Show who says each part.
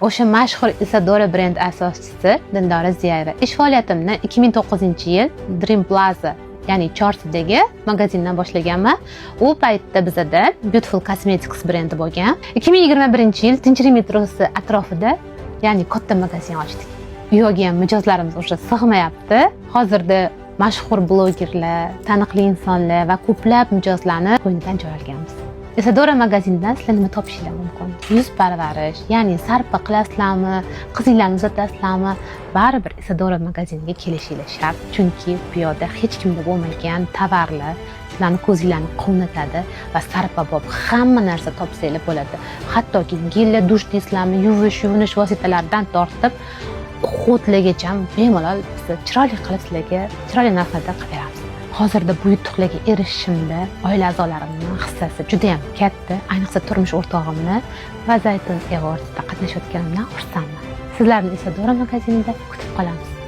Speaker 1: O'sha mashhur Isadora brend asoschisi Dildora Ziyeva. Ish faoliyatimni 2009-yil Dream Plaza, ya'ni Chorsidagi magazindan boshlaganman. U paytda bizada Beautiful Cosmetics brendi bo'lgan. 2021-yil Tinchlik metrosi atrofida, ya'ni katta magazin ochdik. U yerga ham mijozlarimiz o'sha sig'mayapti. Hozirda mashhur blogerlar, taniqli insonlar va ko'plab mijozlarni qo'ynidan joy olganmiz. Isadora magazindan sizlar nima topishingiz mumkin? Yuz parvarish, ya'ni sarpa qilasizlarmi, qizinglarni uzatasizlarmi? Baribir Isadora magaziniga kelishingiz shart, chunki bu yerda hech kimda bo'lmagan tovarlar sizlarni ko'zinglarni quvnatadi va sarpabop hamma narsa topsangiz bo'ladi. Hattoki gel dush deysizlarmi, yuvinish vositalaridan tortib hudlargacha bemalol biz chiroyli qilib sizlarga chiroyli narsalar qilib beramiz. Hozirda bu yutuqlarga erishishimda oila a'zolarimning hissasi juda ham katta, ayniqsa turmush o'rtog'imni va Zaytun Awards'da qatnashayotganimdan xursandman. Sizlarni Isadora magazinida kutib qolamiz.